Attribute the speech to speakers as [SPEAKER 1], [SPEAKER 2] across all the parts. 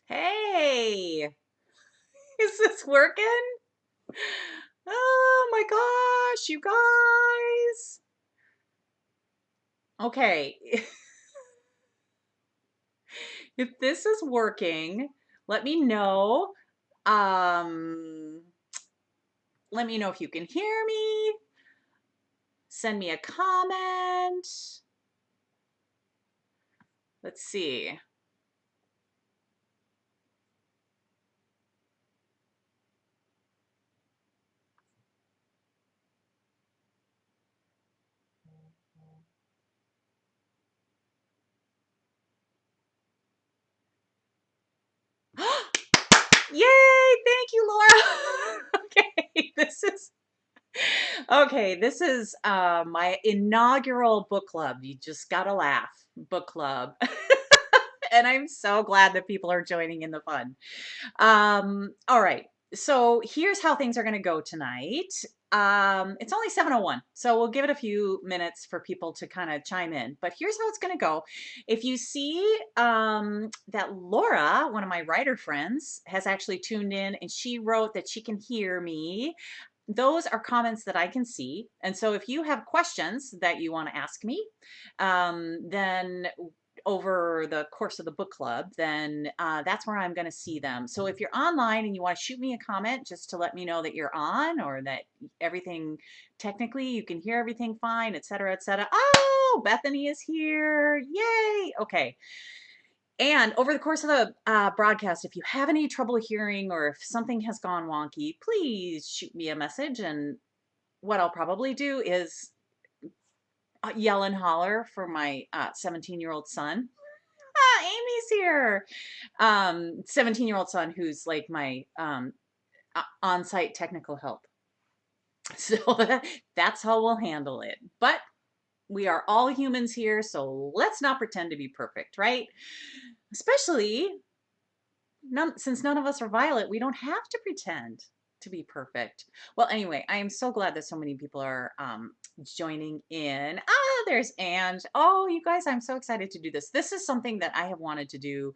[SPEAKER 1] Hey, is this working? Oh my gosh, you guys. Okay, if this is working, let me know. Um, Let me know if you can hear me. Send me a comment. Let's see. Yay! Thank you, Laura. Okay, this is my inaugural book club. You just gotta laugh. Book club. And I'm so glad that people are joining in the fun. All right. So here's how things are going to go tonight. It's only 7:01, so we'll give it a few minutes for people to kind of chime in. But here's how it's going to go. If you see that Laura, one of my writer friends, has actually tuned in and she wrote that she can hear me, those are comments that I can see. And so if you have questions that you want to ask me, then over the course of the book club, then that's where I'm going to see them. So if you're online and you want to shoot me a comment just to let me know that you're on or that everything technically you can hear everything fine, et cetera, et cetera. Oh, Bethany is here. Yay. Okay. And over the course of the broadcast, if you have any trouble hearing or if something has gone wonky, please shoot me a message. And what I'll probably do is yell and holler for my 17-year-old son. Ah, Amy's here. 17-year-old son who's like my on-site technical help. So that's how we'll handle it. But we are all humans here, so let's not pretend to be perfect, right? Especially since none of us are Violet, we don't have to pretend to be perfect. Well, anyway, I am so glad that so many people are joining in. Ah, there's Ange. Oh, you guys, I'm so excited to do this. This is something that I have wanted to do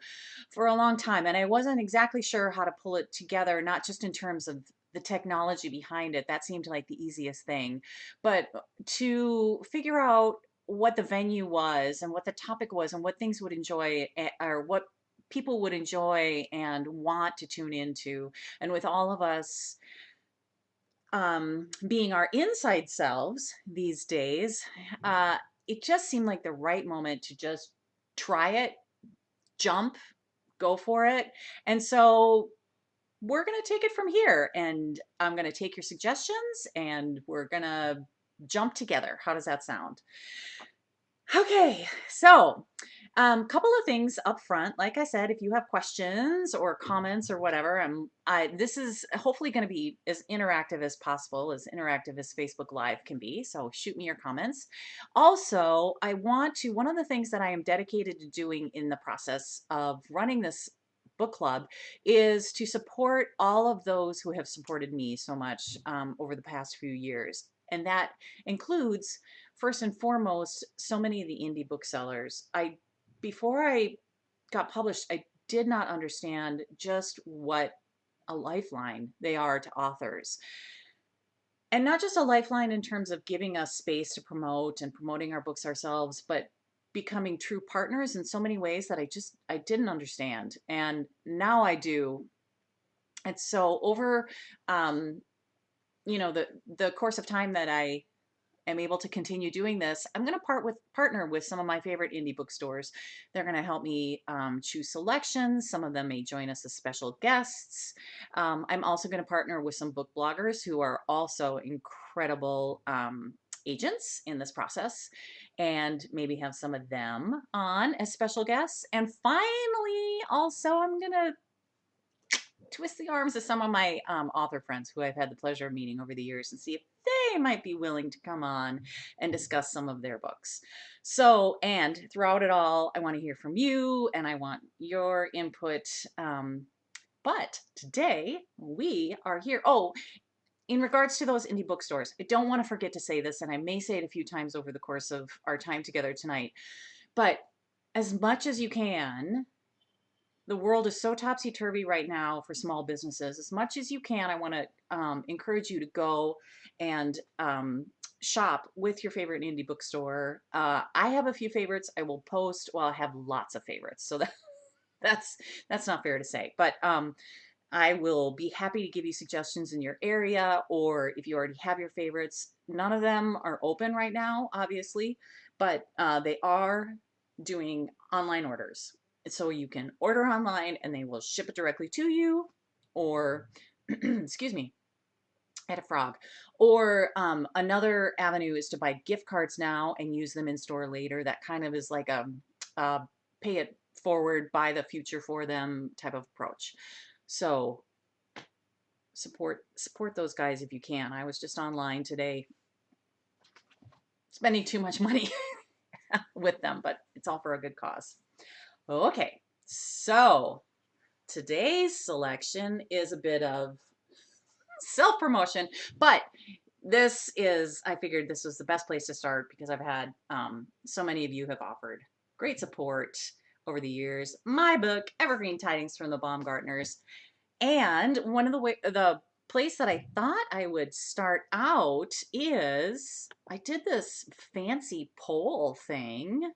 [SPEAKER 1] for a long time, and I wasn't exactly sure how to pull it together, not just in terms of the technology behind it. That seemed like the easiest thing, but to figure out what the venue was and what the topic was and what things would enjoy or what people would enjoy and want to tune into. And with all of us being our inside selves these days, it just seemed like the right moment to just try it, jump, go for it. And so we're going to take it from here. And I'm going to take your suggestions and we're going to jump together. How does that sound? Okay, so couple of things up front. Like I said, if you have questions or comments or whatever, this is hopefully going to be as interactive as possible, as interactive as Facebook Live can be. So shoot me your comments. Also, one of the things that I am dedicated to doing in the process of running this book club is to support all of those who have supported me so much over the past few years. And that includes, first and foremost, so many of the indie booksellers. Before I got published, I did not understand just what a lifeline they are to authors. And not just a lifeline in terms of giving us space to promote and promoting our books ourselves, but becoming true partners in so many ways that I didn't understand. And now I do. And so over the course of time that I am able to continue doing this, I'm going to partner with some of my favorite indie bookstores. They're going to help me choose selections. Some of them may join us as special guests. I'm also going to partner with some book bloggers who are also incredible agents in this process, and maybe have some of them on as special guests. And finally, also, I'm going to twist the arms of some of my author friends who I've had the pleasure of meeting over the years and see if they might be willing to come on and discuss some of their books. So, and throughout it all, I want to hear from you and I want your input. But today we are here. Oh, in regards to those indie bookstores, I don't want to forget to say this, and I may say it a few times over the course of our time together tonight, but as much as you can, the world is so topsy-turvy right now for small businesses. As much as you can, I want to encourage you to go and shop with your favorite indie bookstore. I have a few favorites. I will post. Well, I have lots of favorites, so that's that's not fair to say. But I will be happy to give you suggestions in your area, or if you already have your favorites. None of them are open right now, obviously, but they are doing online orders. So you can order online and they will ship it directly to you, or, excuse me, I had a frog. Or another avenue is to buy gift cards now and use them in store later. That kind of is like a pay it forward, buy the future for them type of approach. So support those guys if you can. I was just online today spending too much money with them, but it's all for a good cause. Okay, so today's selection is a bit of self-promotion, but I figured this was the best place to start because I've had so many of you have offered great support over the years. My book, Evergreen Tidings from the Baumgartners. And one of the place that I thought I would start out is I did this fancy poll thing.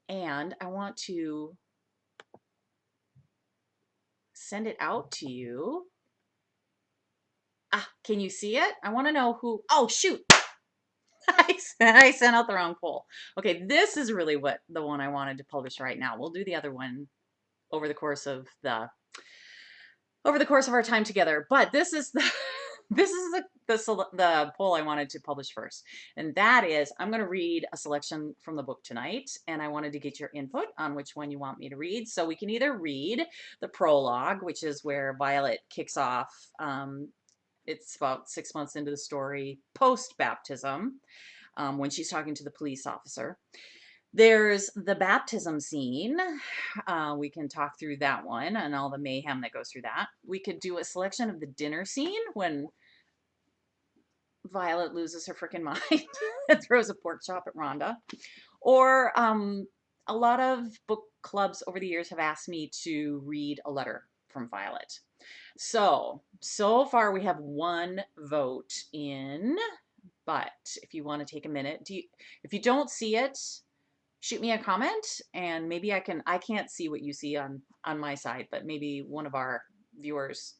[SPEAKER 1] And I want to send it out to you. Ah, can you see it? I want to know who. Oh, shoot. I sent out the wrong poll. Okay, this is really the one I wanted to publish right now. We'll do the other one over the course of our time together. But this is the poll I wanted to publish first. And that is, I'm going to read a selection from the book tonight, and I wanted to get your input on which one you want me to read. So we can either read the prologue, which is where Violet kicks off. It's about 6 months into the story, post-baptism, when she's talking to the police officer. There's the baptism scene. We can talk through that one and all the mayhem that goes through that. We could do a selection of the dinner scene when Violet loses her freaking mind and throws a pork chop at Rhonda. Or a lot of book clubs over the years have asked me to read a letter from Violet. So far we have one vote in, but if you want to take a minute, if you don't see it, shoot me a comment and maybe I can't see what you see on my side, but maybe one of our viewers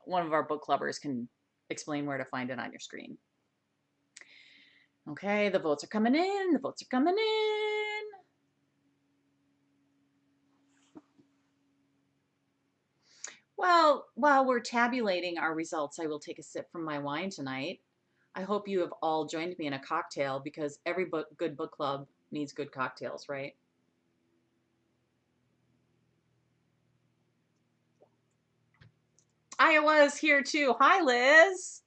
[SPEAKER 1] one of our book clubbers can explain where to find it on your screen. Okay, the votes are coming in. The votes are coming in. Well, while we're tabulating our results, I will take a sip from my wine tonight. I hope you have all joined me in a cocktail because every good book club needs good cocktails, right? Iowa's here too. Hi, Liz.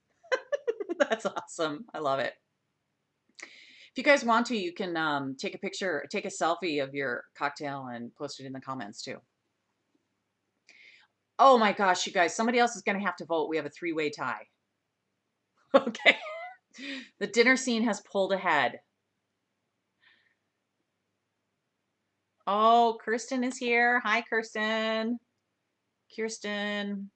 [SPEAKER 1] That's awesome. I love it. If you guys want to, you can take a picture, take a selfie of your cocktail and post it in the comments too. Oh my gosh, you guys, somebody else is going to have to vote. We have a 3-way tie. Okay. The dinner scene has pulled ahead. Oh, Kirsten is here. Hi, Kirsten. Kirsten.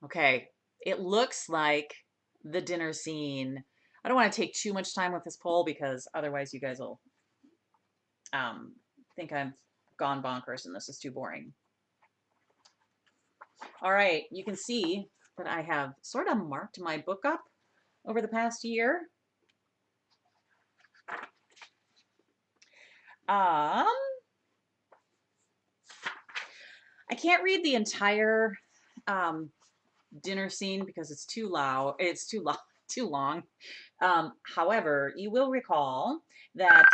[SPEAKER 1] Okay. It looks like the dinner scene. I don't want to take too much time with this poll because otherwise you guys will think I've gone bonkers and this is too boring. All right. You can see that I have sort of marked my book up over the past year. I can't read the entire dinner scene because it's too loud. It's too long. However, you will recall that.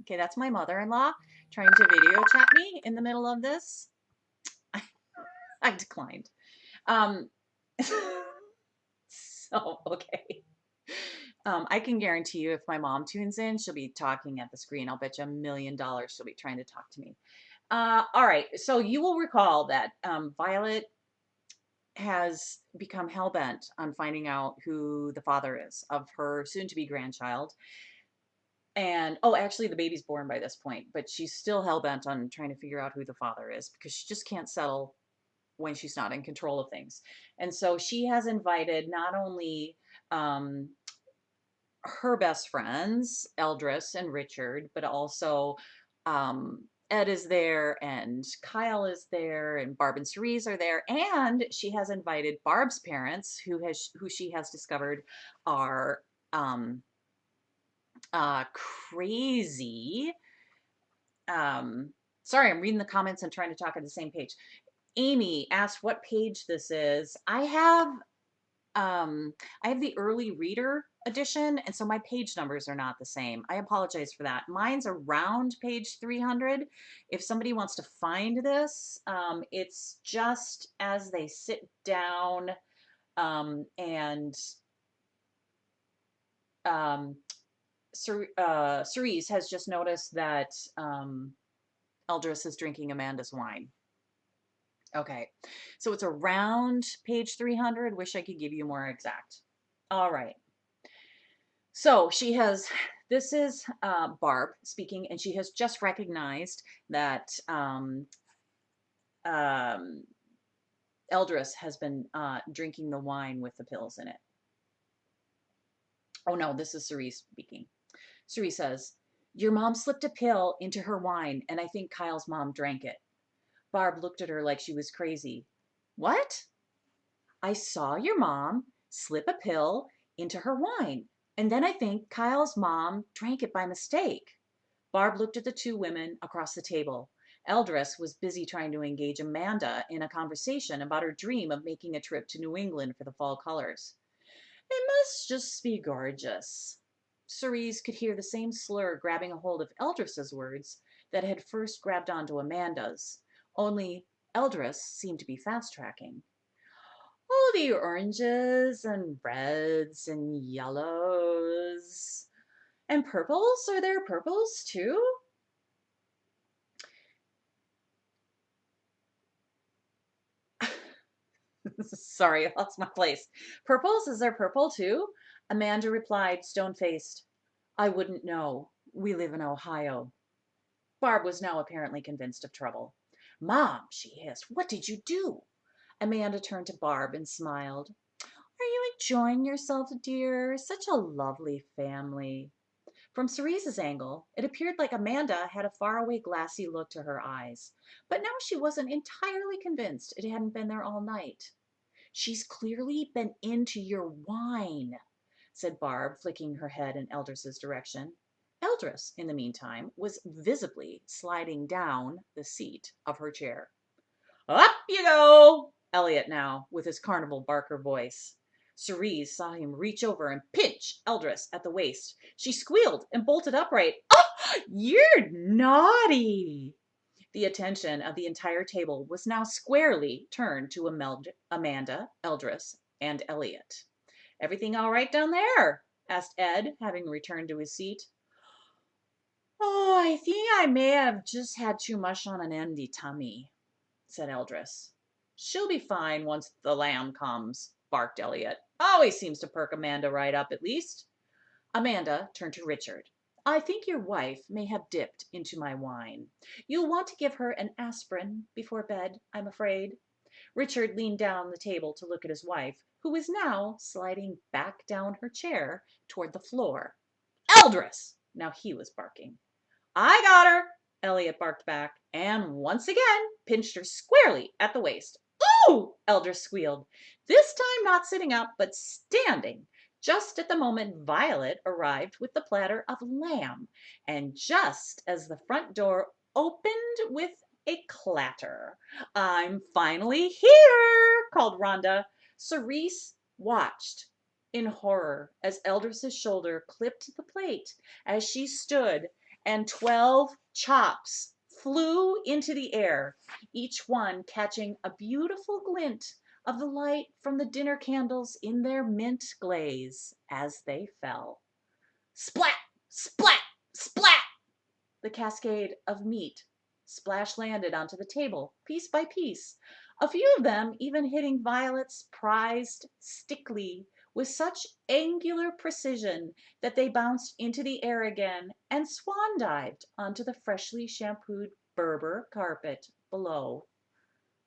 [SPEAKER 1] Okay, that's my mother-in-law trying to video chat me in the middle of this. I declined. So, okay. I can guarantee you if my mom tunes in, she'll be talking at the screen. I'll bet you $1 million she'll be trying to talk to me. All right, so you will recall that Violet has become hell-bent on finding out who the father is of her soon-to-be grandchild. And oh, actually, the baby's born by this point, but she's still hell-bent on trying to figure out who the father is because she just can't settle when she's not in control of things. And so she has invited not only um, her best friends, Eldris and Richard, but also Ed is there and Kyle is there and Barb and Cerise are there. And she has invited Barb's parents, who she has discovered are um, crazy. Sorry, I'm reading the comments and trying to talk at the same page. Amy asked what page this is. I have the early reader edition, and so my page numbers are not the same. I apologize for that. Mine's around page 300. If somebody wants to find this, it's just as they sit down and um, Cerise has just noticed that Eldris is drinking Amanda's wine. Okay, so it's around page 300. Wish I could give you more exact. All right. So this is Barb speaking, and she has just recognized that um, Eldris has been drinking the wine with the pills in it. Oh no, this is Cerise speaking. Cerise says, "Your mom slipped a pill into her wine, and I think Kyle's mom drank it." Barb looked at her like she was crazy. What? I saw your mom slip a pill into her wine, and then I think Kyle's mom drank it by mistake. Barb looked at the two women across the table. Eldris was busy trying to engage Amanda in a conversation about her dream of making a trip to New England for the fall colors. It must just be gorgeous. Cerise could hear the same slur grabbing a hold of Eldris's words that had first grabbed onto Amanda's, only Eldris seemed to be fast-tracking. Oh, the oranges and reds and yellows and purples. Are there purples too? Sorry, I lost my place. Purples? Is there purple too? Amanda replied, stone-faced. I wouldn't know. We live in Ohio. Barb was now apparently convinced of trouble. Mom, she hissed, what did you do? Amanda turned to Barb and smiled. Are you enjoying yourself, dear? Such a lovely family. From Cerise's angle, it appeared like Amanda had a faraway glassy look to her eyes, but now she wasn't entirely convinced it hadn't been there all night. She's clearly been into your wine, said Barb, flicking her head in Eldris's direction. Eldris, in the meantime, was visibly sliding down the seat of her chair. Up you go! Elliot now, with his carnival barker voice. Cerise saw him reach over and pinch Eldris at the waist. She squealed and bolted upright. Oh, you're naughty! The attention of the entire table was now squarely turned to Amanda, Eldris, and Elliot. Everything all right down there? Asked Ed, having returned to his seat. Oh, I think I may have just had too much on an empty tummy, said Eldris. She'll be fine once the lamb comes, barked Elliot. Always seems to perk Amanda right up, at least. Amanda turned to Richard. I think your wife may have dipped into my wine. You'll want to give her an aspirin before bed, I'm afraid. Richard leaned down the table to look at his wife, who was now sliding back down her chair toward the floor. Eldris! Now he was barking. I got her, Elliot barked back, and once again pinched her squarely at the waist. Ooh! Eldris squealed, this time not sitting up, but standing, just at the moment Violet arrived with the platter of lamb, and just as the front door opened with a clatter. I'm finally here, called Rhonda. Cerise watched in horror as Eldris's shoulder clipped the plate as she stood, and 12 chops flew into the air, each one catching a beautiful glint of the light from the dinner candles in their mint glaze as they fell. Splat! Splat! Splat! The cascade of meat splash landed onto the table, piece by piece. a few of them even hitting Violet's prized stickly with such angular precision that they bounced into the air again and swan dived onto the freshly shampooed Berber carpet below.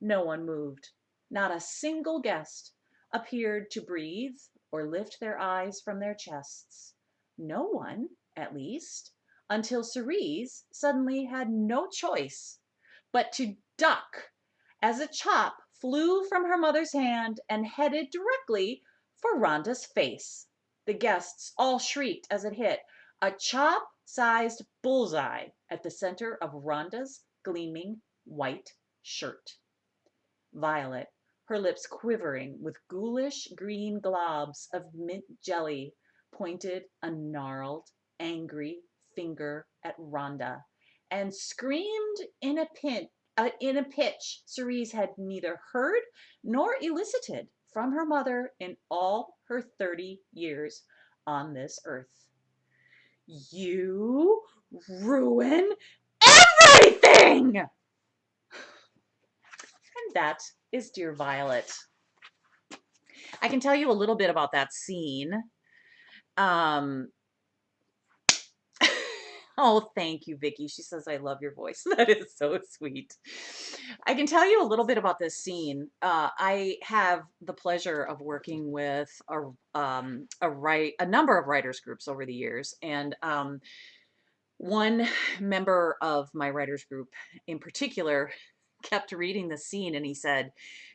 [SPEAKER 1] No one moved. Not a single guest appeared to breathe or lift their eyes from their chests. No one, at least, until Cerise suddenly had no choice but to duck as a chop flew from her mother's hand and headed directly for Rhonda's face. The guests all shrieked as it hit, a chop-sized bullseye at the center of Rhonda's gleaming white shirt. Violet, her lips quivering with ghoulish green globs of mint jelly, pointed a gnarled, angry finger at Rhonda and screamed in a pitch Cerise had neither heard nor elicited from her mother in all her 30 years on this earth. You ruin everything! And that is Dear Violet. I can tell you a little bit about that scene. Um, oh, thank you, Vicky. She says, I love your voice. That is so sweet. I can tell you a little bit about this scene. I have the pleasure of working with a number of writers groups over the years. And one member of my writers group in particular kept reading the scene and he said,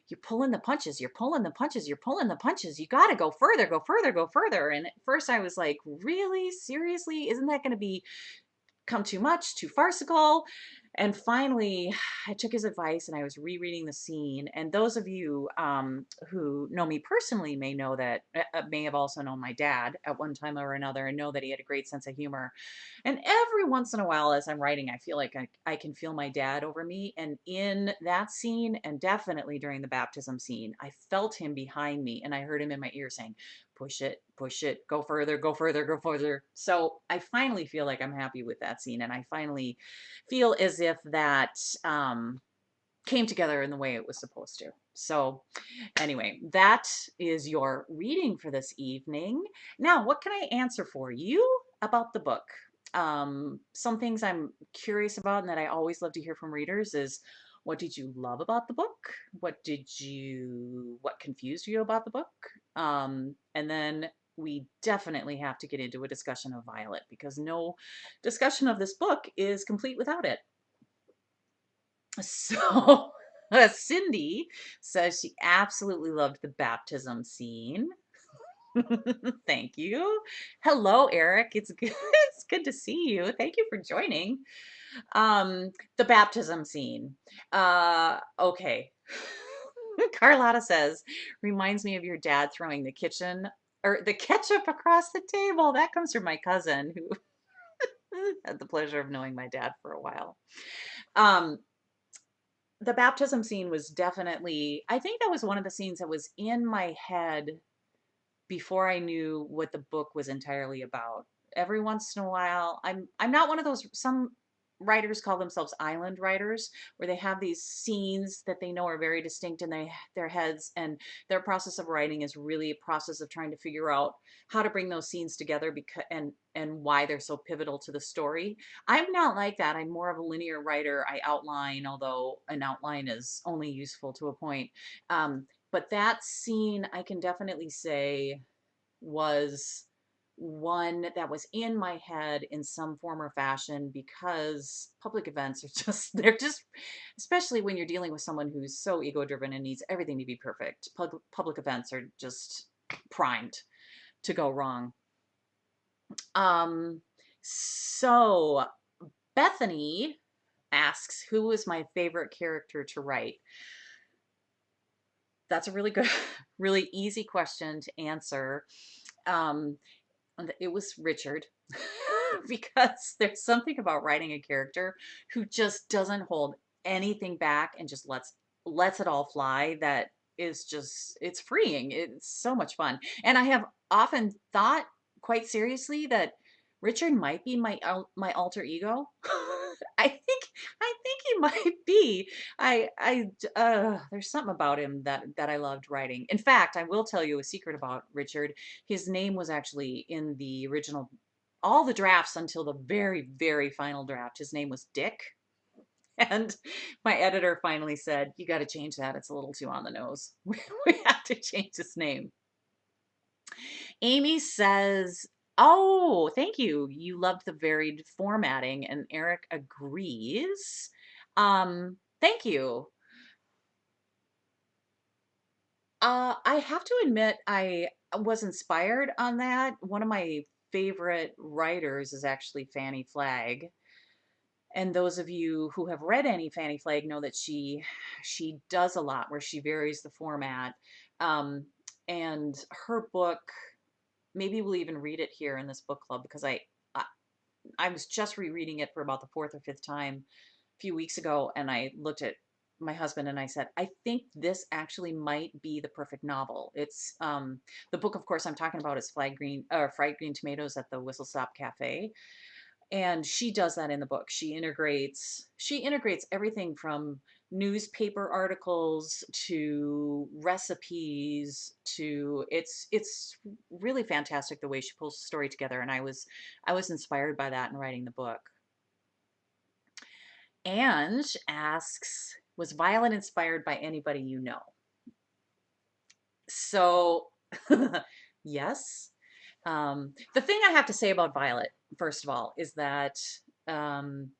[SPEAKER 1] you're pulling the punches, you're pulling the punches, you're pulling the punches. You got to go further, go further, go further. And at first I was like, really? Seriously? Isn't that going to become too much, too farcical? And finally, I took his advice and I was rereading the scene. And those of you who know me personally may know that, may have also known my dad at one time or another and know that he had a great sense of humor. And every once in a while, as I'm writing, I feel like I can feel my dad over me. And in that scene, and definitely during the baptism scene, I felt him behind me and I heard him in my ear saying, push it, go further, go further, go further. So I finally feel like I'm happy with that scene. And I finally feel as if that came together in the way it was supposed to. So anyway, that is your reading for this evening. Now, what can I answer for you about the book? Some things I'm curious about and that I always love to hear from readers is, what did you love about the book? What confused you about the book? And then we definitely have to get into a discussion of Violet because no discussion of this book is complete without it. So Cindy says she absolutely loved the baptism scene. Thank you. Hello, Eric. It's good. It's good to see you. Thank you for joining. The baptism scene. Okay. Carlotta says, reminds me of your dad throwing the ketchup across the table. That comes from my cousin who had the pleasure of knowing my dad for a while. The baptism scene was definitely, I think that was one of the scenes that was in my head before I knew what the book was entirely about. Every once in a while, I'm not one of those, some writers call themselves island writers, where they have these scenes that they know are very distinct in their heads, and their process of writing is really a process of trying to figure out how to bring those scenes together and why they're so pivotal to the story. I'm not like that. I'm more of a linear writer. I outline, although an outline is only useful to a point. But that scene, I can definitely say, was one that was in my head in some form or fashion because public events are just, they're just, especially when you're dealing with someone who's so ego driven and needs everything to be perfect. Public events are just primed to go wrong. So Bethany asks, who is my favorite character to write? That's a really good, really easy question to answer. It was Richard because there's something about writing a character who just doesn't hold anything back and just lets it all fly. That is just, it's freeing. It's so much fun. And I have often thought quite seriously that Richard might be my alter ego. I think he might be. There's something about him that I loved writing. In fact, I will tell you a secret about Richard. His name was actually in the original, all the drafts until the very, very final draft. His name was Dick. And my editor finally said, "You got to change that. It's a little too on the nose. We have to change his name." Amy says, "Oh, thank you. You loved the varied formatting," and Eric agrees. Thank you. I have to admit, I was inspired on that. One of my favorite writers is actually Fannie Flagg. And those of you who have read any Fannie Flagg know that she does a lot where she varies the format. Um, and her book, maybe we'll even read it here in this book club because I, I was just rereading it for about the fourth or fifth time a few weeks ago, and I looked at my husband and I said, "I think this actually might be the perfect novel." It's the book, of course, I'm talking about is Fried Green Tomatoes at the Whistle Stop Cafe, and she does that in the book. She integrates everything from newspaper articles to recipes to it's really fantastic the way she pulls the story together, and I was inspired by that in writing the book. Ange asks, "Was Violet inspired by anybody you know?" So, yes. The thing I have to say about Violet, first of all, is that um,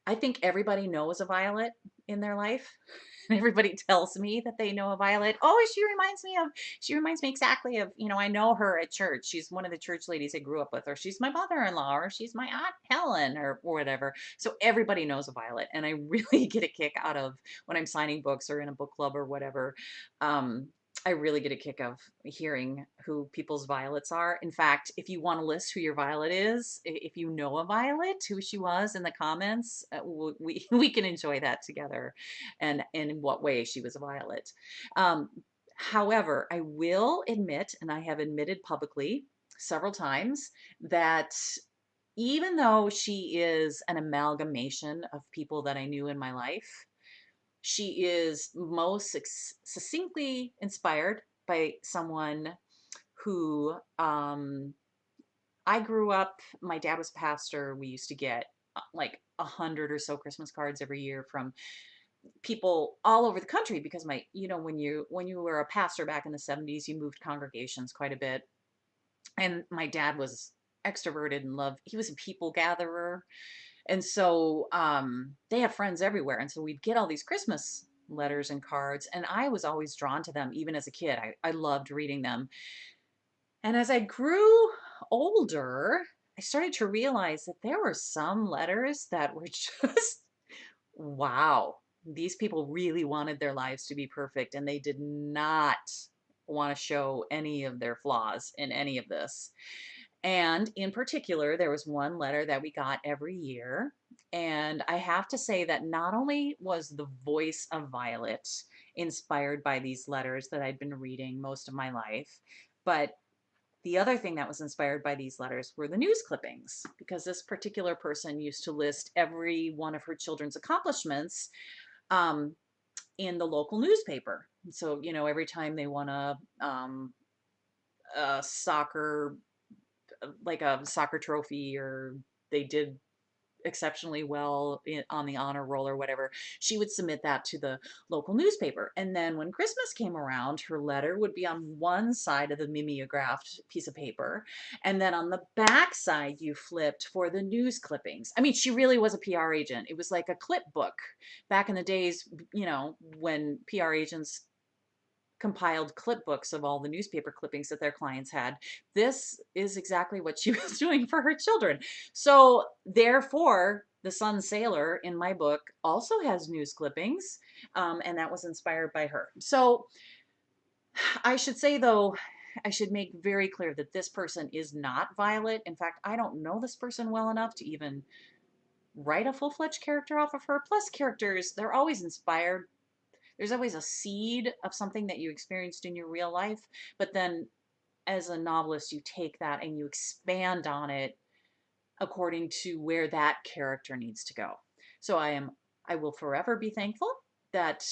[SPEAKER 1] I think everybody knows a Violet in their life. And everybody tells me that they know a Violet. Oh, she reminds me exactly of, I know her at church. She's one of the church ladies I grew up with, or she's my mother-in-law, or she's my Aunt Helen, or whatever. So everybody knows a Violet. And I really get a kick out of when I'm signing books or in a book club or whatever. Um, I really get a kick of hearing who people's Violets are. In fact, if you want to list who your Violet is, if you know a Violet, who she was in the comments, we can enjoy that together, and in what way she was a Violet. Um, However, I will admit, and I have admitted publicly several times, that even though she is an amalgamation of people that I knew in my life, she is most succinctly inspired by someone who I grew up. My dad was a pastor. We used to get like 100 or so Christmas cards every year from people all over the country because when you were a pastor back in the 70s, you moved congregations quite a bit. And my dad was extroverted and loved, he was a people gatherer. And so they have friends everywhere. And so we'd get all these Christmas letters and cards. And I was always drawn to them, even as a kid. I loved reading them. And as I grew older, I started to realize that there were some letters that were just, wow, these people really wanted their lives to be perfect. And they did not want to show any of their flaws in any of this. And in particular, there was one letter that we got every year. And I have to say that not only was the voice of Violet inspired by these letters that I'd been reading most of my life, but the other thing that was inspired by these letters were the news clippings, because this particular person used to list every one of her children's accomplishments um, in the local newspaper. So, every time they won a soccer like a soccer trophy, or they did exceptionally well on the honor roll or whatever, she would submit that to the local newspaper. And then when Christmas came around, her letter would be on one side of the mimeographed piece of paper. And then on the back side, you flipped for the news clippings. I mean, she really was a PR agent. It was like a clip book back in the days, when PR agents compiled clip books of all the newspaper clippings that their clients had. This is exactly what she was doing for her children. So therefore, the Sun Sailor in my book also has news clippings, and that was inspired by her. So I should say, though, I should make very clear that this person is not Violet. In fact, I don't know this person well enough to even write a full-fledged character off of her. Plus, characters, they're always inspired. There's always a seed of something that you experienced in your real life, but then as a novelist, you take that and you expand on it according to where that character needs to go. So I am I will forever be thankful that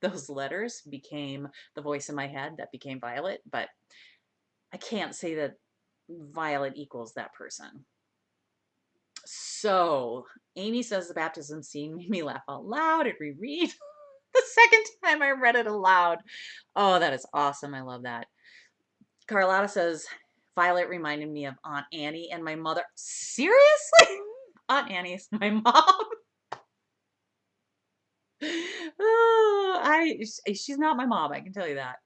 [SPEAKER 1] those letters became the voice in my head that became Violet, but I can't say that Violet equals that person. So Amy says the baptism scene made me laugh out loud and reread the second time I read it aloud. Oh, that is awesome. I love that. Carlotta says Violet reminded me of Aunt Annie and my mother. Seriously? Aunt Annie is my mom. Oh, she's not my mom, I can tell you that.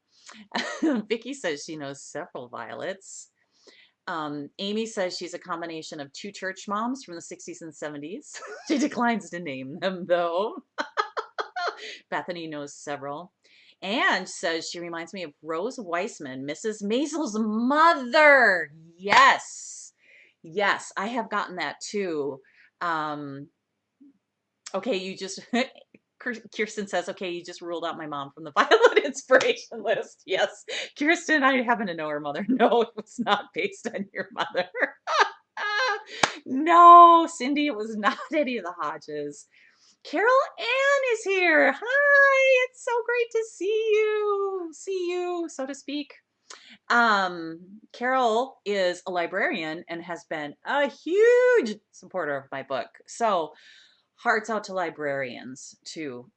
[SPEAKER 1] Vicky says she knows several Violets. Amy says she's a combination of two church moms from the 60s and 70s. She declines to name them, though. Bethany knows several. And says she reminds me of Rose Weissman, Mrs. Maisel's mother. Yes. Yes, I have gotten that too. Um, okay, you just Kirsten says, okay, you just ruled out my mom from the Violet inspiration list. Yes. Kirsten, I happen to know her mother. No, it was not based on your mother. No, Cindy, it was not any of the Hodges. Carol Ann is here. Hi, it's so great to see you, so to speak. Carol is a librarian and has been a huge supporter of my book. So hearts out to librarians too.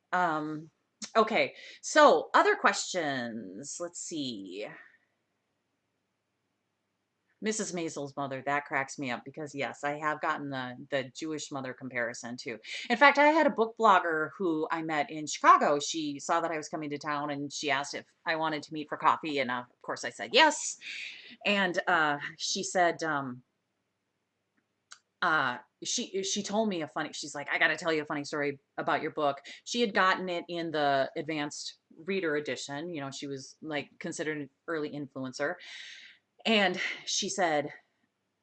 [SPEAKER 1] Okay, so other questions. Let's see. Mrs. Maisel's mother, that cracks me up because yes, I have gotten the Jewish mother comparison too. In fact, I had a book blogger who I met in Chicago. She saw that I was coming to town and she asked if I wanted to meet for coffee, and of course I said yes. And she said, she told me a funny, she's like, I got to tell you a funny story about your book. She had gotten it in the advanced reader edition. You know, she was like considered an early influencer. And she said,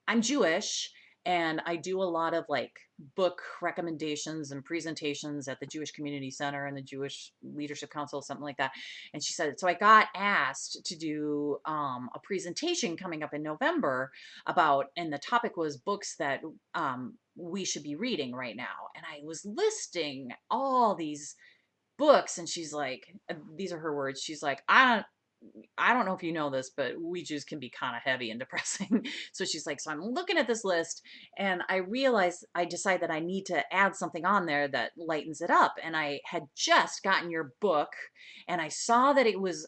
[SPEAKER 1] I'm Jewish and I do a lot of like book recommendations and presentations at the Jewish Community Center and the Jewish Leadership Council, something like that. And she said, so I got asked to do a presentation coming up in November about, and the topic was books that we should be reading right now. And I was listing all these books, and she's like, these are her words. She's like, I don't know if you know this, but we Jews can be kind of heavy and depressing. So she's like, so I'm looking at this list and I decide that I need to add something on there that lightens it up. And I had just gotten your book and I saw that it was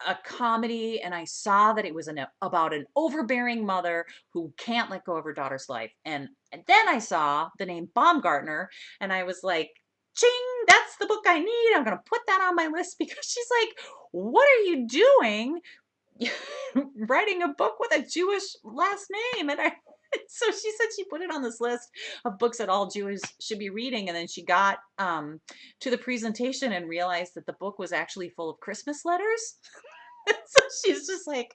[SPEAKER 1] a comedy and I saw that it was about an overbearing mother who can't let go of her daughter's life. And then I saw the name Baumgartner and I was like, ching, that's the book I need. I'm going to put that on my list because she's like, what are you doing? Writing a book with a Jewish last name. And so she said she put it on this list of books that all Jews should be reading. And then she got to the presentation and realized that the book was actually full of Christmas letters. So she's just like,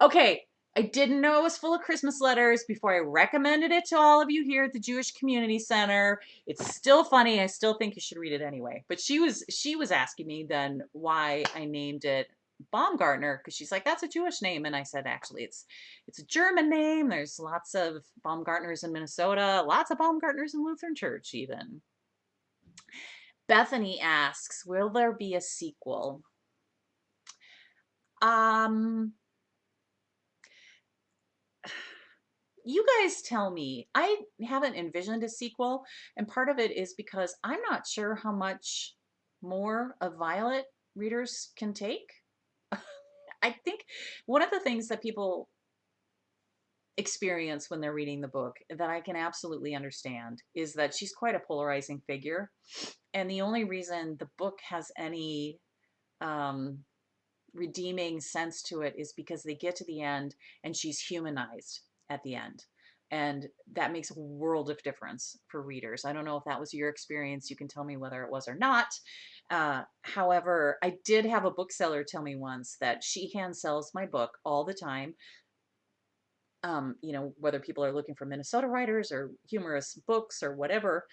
[SPEAKER 1] okay, I didn't know it was full of Christmas letters before I recommended it to all of you here at the Jewish Community Center. It's still funny. I still think you should read it anyway. But she was asking me then why I named it Baumgartner, because she's like, that's a Jewish name. And I said, actually, it's a German name. There's lots of Baumgartners in Minnesota, lots of Baumgartners in Lutheran Church even. Bethany asks, will there be a sequel? You guys tell me. I haven't envisioned a sequel, and part of it is because I'm not sure how much more of Violet readers can take. I think one of the things that people experience when they're reading the book that I can absolutely understand is that she's quite a polarizing figure. And the only reason the book has any redeeming sense to it is because they get to the end and she's humanized at the end. And that makes a world of difference for readers. I don't know if that was your experience. You can tell me whether it was or not. However, I did have a bookseller tell me once that she hand sells my book all the time. You know, whether people are looking for Minnesota writers or humorous books or whatever,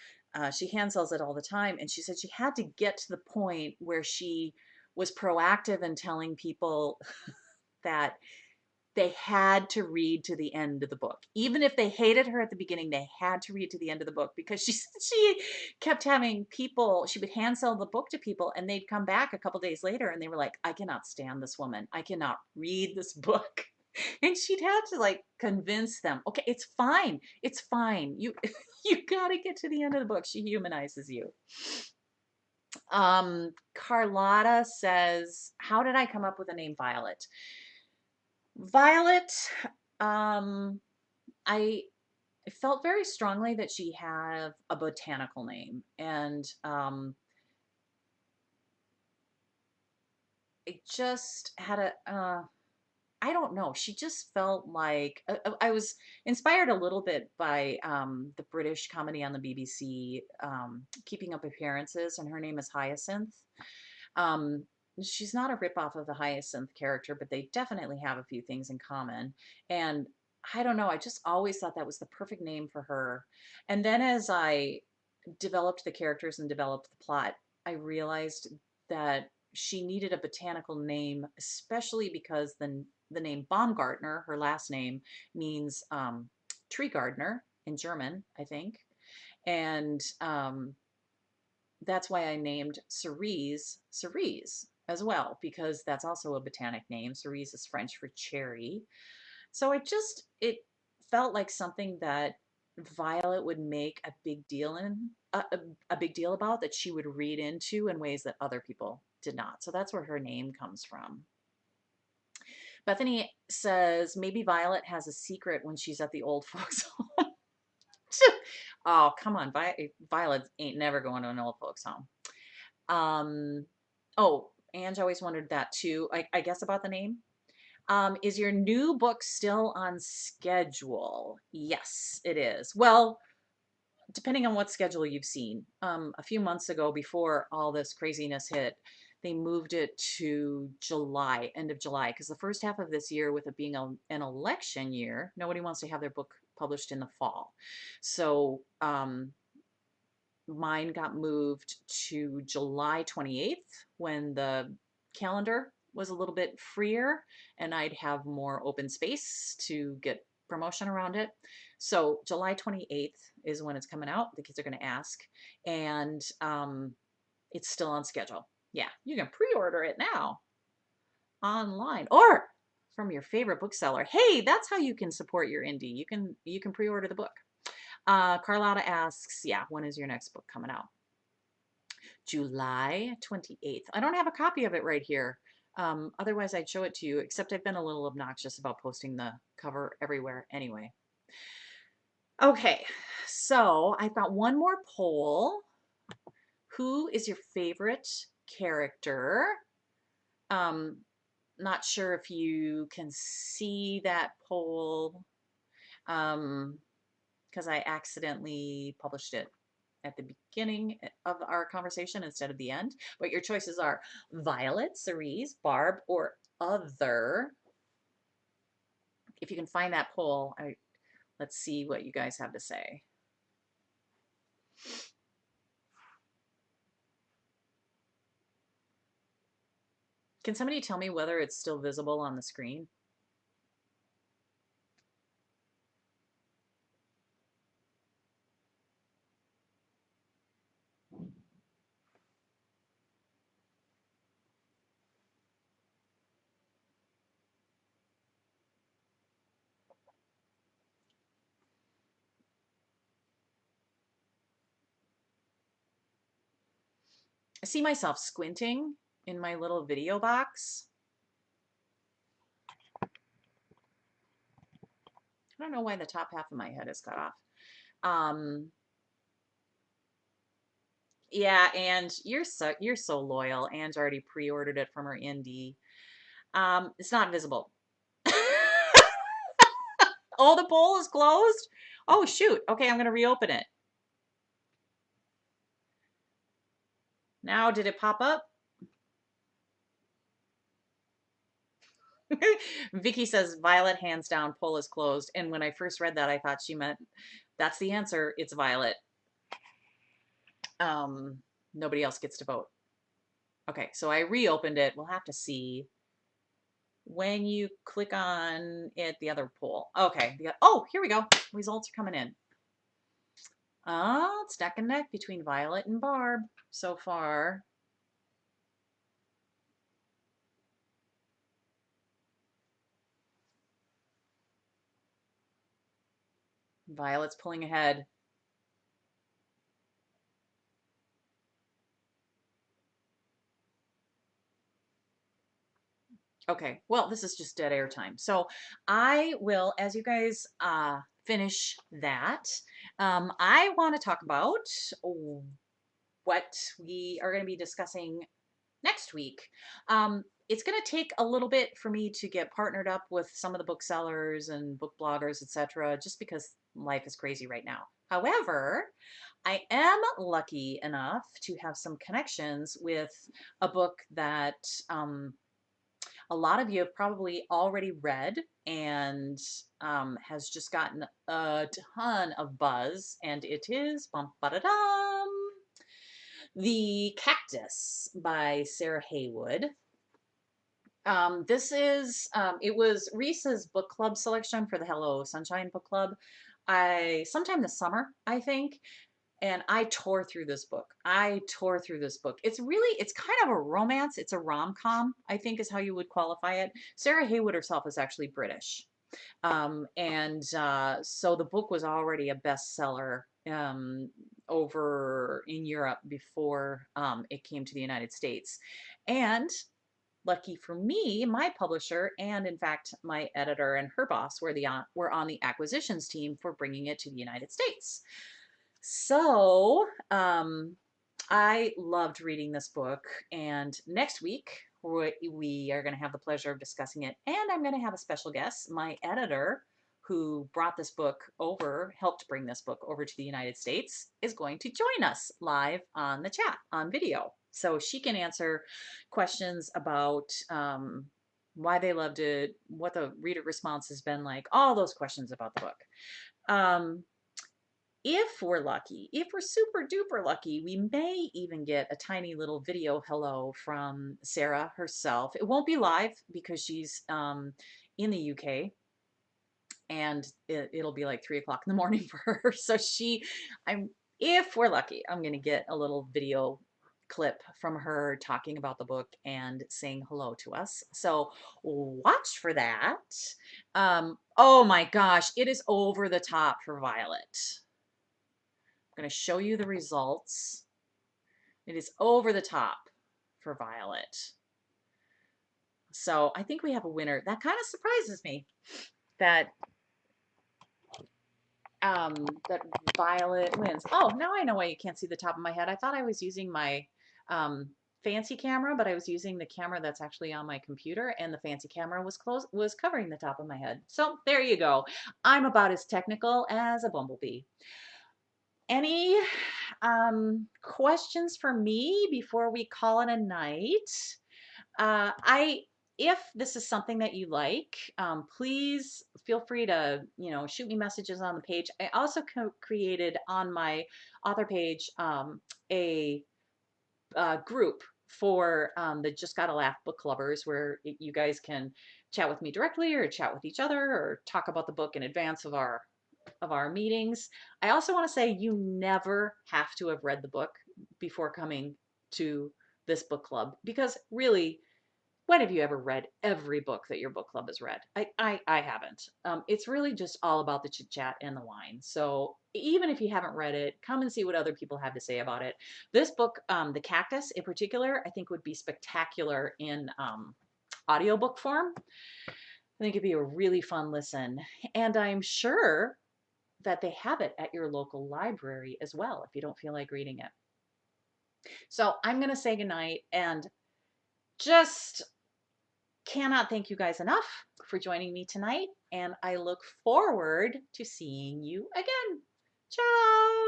[SPEAKER 1] she hand sells it all the time. And she said she had to get to the point where she was proactive in telling people that they had to read to the end of the book. Even if they hated her at the beginning, they had to read to the end of the book because she kept having people, she would hand sell the book to people and they'd come back a couple days later and they were like, I cannot stand this woman. I cannot read this book. And she'd have to like convince them, okay, it's fine. It's fine. You you got to get to the end of the book. She humanizes you. Carlotta says, how did I come up with the name Violet? Violet, um, I felt very strongly that she had a botanical name, and it just had I don't know. She just felt like I was inspired a little bit by the British comedy on the BBC, Keeping Up Appearances, and her name is Hyacinth. Um, she's not a ripoff of the Hyacinth character, but they definitely have a few things in common. And I don't know, I just always thought that was the perfect name for her. And then as I developed the characters and developed the plot, I realized that she needed a botanical name, especially because the name Baumgartner, her last name, means tree gardener in German, I think. And that's why I named cerise as well, because that's also a botanic name. Cerise is French for cherry. So it felt like something that Violet would make a big deal a big deal about, that she would read into in ways that other people did not. So that's where her name comes from. Bethany says maybe Violet has a secret when she's at the old folks home. Oh, come on. Violet ain't never going to an old folks home. Oh, Ange always wondered that too, I guess, about the name. Is your new book still on schedule? Yes, it is. Well, depending on what schedule you've seen. A few months ago, before all this craziness hit, they moved it to July, end of July, because the first half of this year, with it being an election year, nobody wants to have their book published in the fall. So mine got moved to July 28th when the calendar was a little bit freer and I'd have more open space to get promotion around it. So July 28th is when it's coming out. The kids are going to ask, and it's still on schedule. Yeah, you can pre-order it now online or from your favorite bookseller. Hey, that's how you can support your indie. You can pre-order the book. Carlotta asks, yeah, when is your next book coming out? July 28th. I don't have a copy of it right here. Otherwise, I'd show it to you, except I've been a little obnoxious about posting the cover everywhere anyway. Okay, so I've got one more poll. Who is your favorite character? Not sure if you can see that poll, because I accidentally published it at the beginning of our conversation instead of the end. But your choices are Violet, Cerise, Barb, or other. If you can find that poll, let's see what you guys have to say. Can somebody tell me whether it's still visible on the screen? I see myself squinting in my little video box. I don't know why the top half of my head is cut off. Yeah, and you're so loyal. Anne's already pre-ordered it from her indie. It's not visible. Oh, the poll is closed? Oh, shoot. Okay, I'm going to reopen it. Now, did it pop up? Vicky says Violet, hands down, poll is closed. And when I first read that, I thought she meant that's the answer. It's Violet. Nobody else gets to vote. Okay, so I reopened it. We'll have to see. when you click on it, the other poll. Okay. Oh, here we go. Results are coming in. It's neck and neck between Violet and Barb so far. Violet's pulling ahead. Okay, well, this is just dead air time. So I will, as you guys finish that, I want to talk about what we are going to be discussing next week. It's going to take a little bit for me to get partnered up with some of the booksellers and book bloggers, etc., just because life is crazy right now. However, I am lucky enough to have some connections with a book that a lot of you have probably already read and has just gotten a ton of buzz, and it is The Cactus by Sarah Haywood. This is, it was Reese's book club selection for the Hello Sunshine book club. Sometime this summer, I think, and I tore through this book. It's kind of a romance. It's a rom-com, I think is how you would qualify it. Sarah Haywood herself is actually British. So the book was already a bestseller over in Europe before it came to the United States. And lucky for me, my publisher and in fact my editor and her boss were on the acquisitions team for bringing it to the United States. So I loved reading this book, and next week we are going to have the pleasure of discussing it, and I'm going to have a special guest, my editor, who brought this book over, helped bring this book over to the United States, is going to join us live on the chat on video. So she can answer questions about why they loved it, what the reader response has been like, all those questions about the book. If we're lucky, if we're super duper lucky, we may even get a tiny little video hello from Sarah herself. It won't be live because she's in the UK, and it'll be like 3 o'clock in the morning for her. So if we're lucky, I'm going to get a little video clip from her talking about the book and saying hello to us. So watch for that. Oh my gosh, it is over the top for Violet. I'm going to show you the results. It is over the top for Violet. So I think we have a winner. That kind of surprises me that that Violet wins. Oh, now I know why you can't see the top of my head. I thought I was using my fancy camera, but I was using the camera that's actually on my computer, and the fancy camera was covering the top of my head. So there you go. I'm about as technical as a bumblebee. Any questions for me before we call it a night? If this is something that you like, please feel free to, shoot me messages on the page. I also created on my author page a group for the Just Gotta Laugh book clubbers, where you guys can chat with me directly or chat with each other or talk about the book in advance of our meetings. I also want to say you never have to have read the book before coming to this book club, because really, when have you ever read every book that your book club has read? I haven't. It's really just all about the chit chat and the wine. So even if you haven't read it, come and see what other people have to say about it. This book, The Cactus in particular, I think would be spectacular in audiobook form. I think it'd be a really fun listen. And I'm sure that they have it at your local library as well if you don't feel like reading it. So I'm going to say goodnight, and just cannot thank you guys enough for joining me tonight, and I look forward to seeing you again. Ciao!